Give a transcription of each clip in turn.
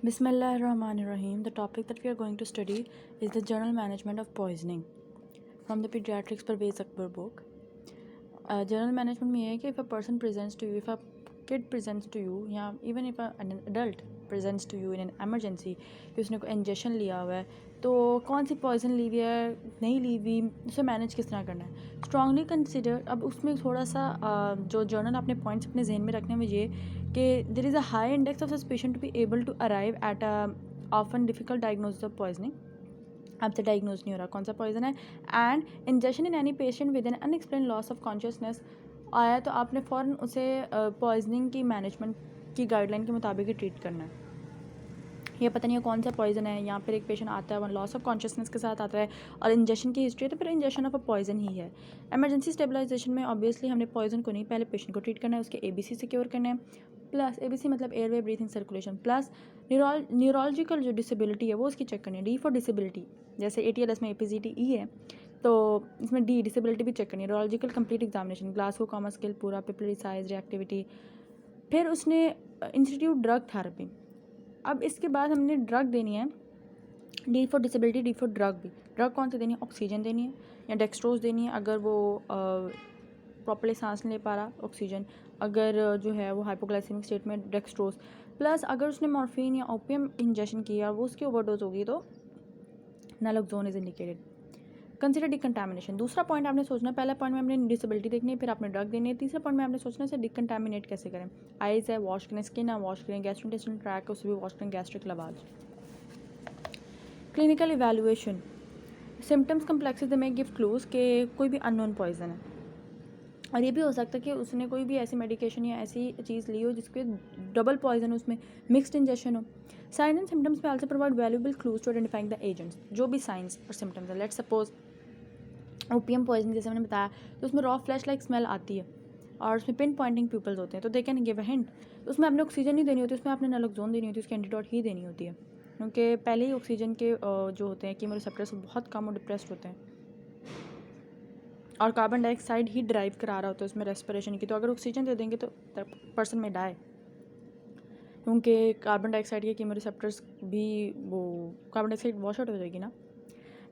Bismillahirrahmanirrahim. The topic that we are going to study is the journal management of poisoning from the Pediatrics Parvez Akbar book. Journal management में ये है कि if a person presents to you, if a kid presents to you, या even if an adult presents to you in an emergency कि उसने कोई injection लिया हुआ है, तो कौन सी पॉइजन ली हुई है, नहीं ली हुई, उसे मैनेज किस तरह करना है. Strongly consider. अब उसमें थोड़ा सा जो जर्नल आपने पॉइंट्स अपने जहन में रखने में ये कि there is a high index of suspicion to be able to arrive at a often difficult diagnosis of poisoning. आपसे डायग्नोज नहीं हो रहा कौन सा पॉइजन है. And injection in any patient with an unexplained loss of consciousness आया तो आपने फ़ौरन उसे पॉइजनिंग की मैनेजमेंट की गाइडलाइन के मुताबिक ही ट्रीट करना है. ये पता नहीं है कौन सा पॉइजन है, यहाँ पर एक पेशेंट आता है, वन लॉस ऑफ कॉन्शियसनेस के साथ आता है और इंजेक्शन की हिस्ट्री है, तो फिर इंजेक्शन ऑफ अ पॉइजन ही है. एमरजेंसी स्टेबलाइजेशन में ऑब्वियसली हमने पॉइजन को नहीं, पहले पेशेंट को ट्रीट करना है, उसके ABC सिक्योर करना है. प्लस ABC मतलब airway breathing circulation. Plus neurological जो डिसेबिलिटी है वो उसकी चेक करनी है. D फॉर डिसेबिलिटी, जैसे ATLS में APGTE है तो इसमें D डिसेबिलिटी भी चेक करनी है. Neurological complete examination, Glasgow comma scale पूरा, पिपलरी साइज, रिएक्टिविटी. फिर उसने इंस्टीट्यूट ड्रग थेरेपी. अब इसके बाद हमने ड्रग देनी है. D for disability, D for drug भी. ड्रग कौन सी देनी है, ऑक्सीजन देनी है या डेक्सट्रोज देनी है अगर वो प्रॉपर्ली सांस नहीं ले पा रहा, ऑक्सीजन. अगर जो है वो हाइपोग्लाइसेमिक स्टेट में, डेक्सट्रोज. प्लस अगर उसने मॉर्फिन या ओपियम इंजेक्शन किया वो उसकी ओवरडोज होगी तो नैलोक्सोन इज इंडिकेटेड. कंसिडर डिकंटामिनेशन. दूसरा पॉइंट आपने सोचना, पहला पॉइंट में हमने डिसेबिलिटी देखनी है, फिर आपने ड्रग देनी है. तीसरा पॉइंट में आपने सोचना है डिकंटामिनेट कैसे करें. आइज है वॉश करें, स्किन है वॉश करें, गैस्ट्रोइंटेस्टाइनल ट्रैक है उसे भी वॉश करें, gastric lavage. Clinical evaluation. Symptoms complexes में गिव क्लूज के कोई भी अननोन पॉइजन है और ये भी हो सकता है कि उसने कोई भी ऐसी मेडिकेशन या ऐसी चीज़ ली हो जिसके डबल पॉइजन, उसमें मिक्सड इंजेक्शन हो. साइंस एंड सिम्टम्स में also provide valuable clues to identifying the agents. जो भी साइंस और सिम्टम्स है, लेट्स सपोज ओपियम पॉइजन जैसे मैंने बताया तो उसमें रॉ फ्लैश लाइक स्मेल आती है और उसमें पिन पॉइंटिंग प्यूपल्स होते हैं, तो they can give a hint. तो उसमें आपने ऑक्सीजन नहीं देनी होती, उसमें आपने नैलोक्सोन देनी होती है, उसकी एंटीडोट ही देनी होती है क्योंकि पहले ही ऑक्सीजन के जो होते हैं कीमोरिसेप्टर्स बहुत कम और डिप्रेस्ड होते हैं और कार्बन डाइऑक्साइड ही ड्राइव करा रहा होता है उसमें रेस्पिरेशन की. तो अगर ऑक्सीजन दे देंगे तो पर्सन में डाई, क्योंकि कार्बन डाइऑक्साइड के कीमोरिसेप्टर्स भी वो कार्बन डाइऑक्साइड वॉश आउट हो जाएगी ना.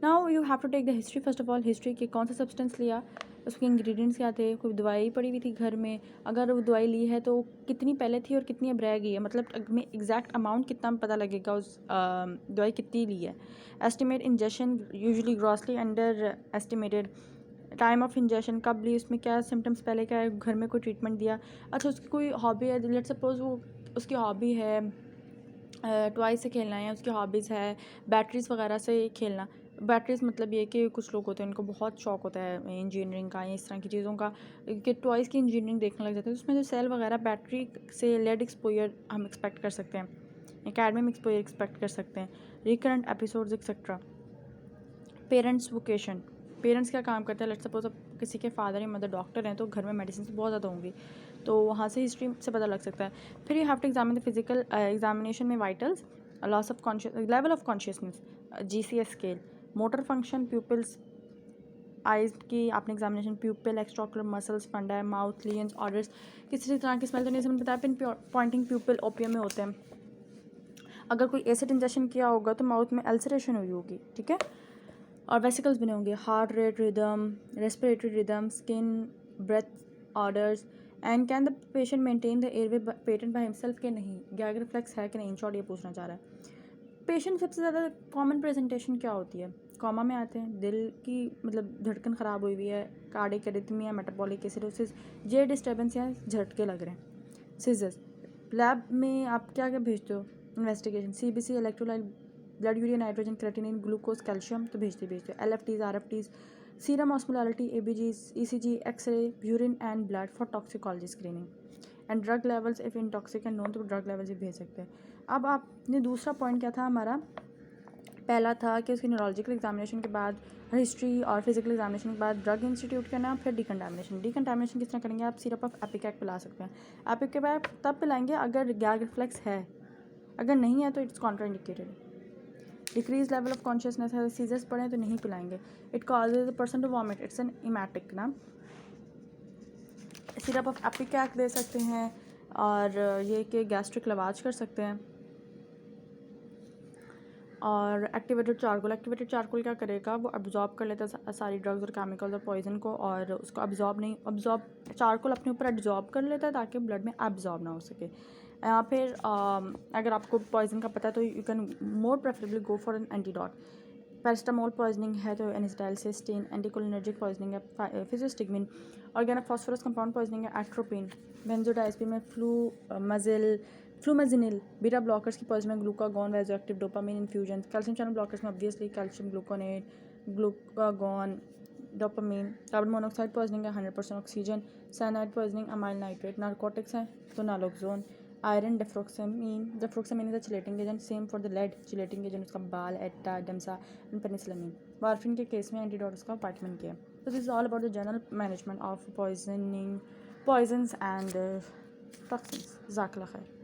Now you have to take the history. First of all history कि कौन सा सब्सटेंस लिया, उसके इंग्रेडिएंट्स क्या थे, कोई दवाई पड़ी हुई थी घर में, अगर वो दवाई ली है तो कितनी पहले थी और कितनी अब रह गई है, मतलब में एग्जैक्ट अमाउंट कितना पता लगेगा उस दवाई कितनी ली है. Estimate injection usually grossly under estimated. Time of injection कब ली, उसमें क्या सिम्टम्स पहले क्या है, घर में कोई ट्रीटमेंट दिया. अच्छा उसकी कोई हॉबी है, लेट सपोज वो उसकी हॉबी है टॉयज से खेलना है, उसकी हॉबीज़ है बैटरीज़ वगैरह से खेलना. बैटरीज़ मतलब ये कि कुछ लोग होते हैं उनको बहुत शौक होता है इंजीनियरिंग का या इस तरह की चीज़ों का कि टॉयज़ की इंजीनियरिंग देखने लग जाते हैं. तो उसमें जो सेल वगैरह बैटरी से लेड एक्सपोजर हम एक्सपेक्ट कर सकते हैं, कैडमियम एक्सपोजर एक्सपेक्ट कर सकते हैं, recurrent episodes etcetera. Parents vocation. Parents क्या काम करते हैं, लेट्स सपोज अब किसी के फादर या मदर डॉक्टर हैं तो घर में मेडिसिन बहुत ज़्यादा होंगी, तो वहाँ से हिस्ट्री से पता लग सकता है. फिर you have to examine the physical examination में vitals, loss of conscious, level of consciousness, GCS scale, motor function, pupils, eyes की आपने examination, pupil, extraocular muscles, fundi, mouth, lesions, orders, किसी तरह की स्मेल तो नहीं समझ बताया. पिन पॉइंटिंग प्यूपिल ओपियम में होते हैं. अगर कोई एसिड इंजेक्शन किया होगा तो माउथ में अल्सरेशन हुई होगी, ठीक है, और वेसिकल्स बने होंगे. Heart rate rhythm, respiratory rhythm, skin, breath odours. And can the patient maintain the airway patent by himself के नहीं, गैग रिफ्लेक्स है कि नहीं, इन शॉर्ट ये पूछना चाह रहा है. पेशेंट सबसे ज़्यादा कॉमन प्रेजेंटेशन क्या होती है, कॉमा में आते हैं, दिल की मतलब धड़कन ख़राब हुई हुई है, कार्डिक एरिथमिया, मेटाबॉलिक एसिडोसिस, ये डिस्टर्बेंस या झटके लग रहे हैं. सीजर्स. लैब में आप क्या क्या भेजते हो, investigation, CBC, electrolyte, blood urea, nitrogen, creatinine, glucose, calcium तो भेजते LFTs, RFTs, serum osmolarity, ABGs, ECG, x ray, urine and blood for toxicology screening. And drug levels if in toxic and known तो drug levels भी भेज सकते हैं. अब आपने दूसरा पॉइंट क्या था हमारा, पहला था कि उसकी न्यूरोलॉजिकल एग्जामिनेशन के बाद हिस्ट्री और फिजिकल एग्जामिनेशन के बाद ड्रग इंस्टीट्यूट करना, फिर डिकंटामिनेशन. डिकंटामिनेशन किस तरह करेंगे, आप सिरप ऑफ एपिकैक पिला सकते हैं. एपिकैक तब पिलाएंगे अगर गैग रिफ्लेक्स है, अगर नहीं है तो it's contraindicated. Decrease level of consciousness है, सीजर्स पड़े तो नहीं पिलाएंगे. It causes the person to vomit, it's an emetic ना. सिरप ऑफ एपिकैक दे सकते हैं और ये कि गैस्ट्रिक लवाज कर सकते हैं. और एक्टिवेटेड चारकोल क्या करेगा, वो अब्जॉर्ब कर लेता है सारी ड्रग्स और केमिकल्स और पॉइजन को, और उसको अब्जॉर्ब चारकोल अपने ऊपर अब्जॉर्ब कर लेता है ताकि ब्लड में अब्जॉर्ब ना हो सके। या फिर अगर आपको पॉइजन का पता है तो you can more preferably go for an antidote. Paracetamol poisoning है तो एनिसिटाइलसिस्टीन, एंटीकोलिनर्जिक पॉइजनिंग है physostigmine, organophosphorus compound poisoning है एट्रोपिन, बेंजोडाइज़ेपिन में फ्लूमाजिनिल, बीटा ब्लॉकर्स की पॉइजन में glucagon, vasoactive dopamine infusion, calcium channel blockers में obviously calcium gluconate, glucagon, dopamine, carbon monoxide poisoning है 100% oxygen, cyanide poisoning amyl nitrite, narcotics हैं तो naloxone, iron deferoxamine is a chelating agent, same for the lead chelating agent उसका बाल, एटा, डमसा and penicillin. वारफिन के case में antidote उसका vitamin K. तो this is all about the general management of poisoning, poisons and toxins. जज़ाकल्लाह खैर।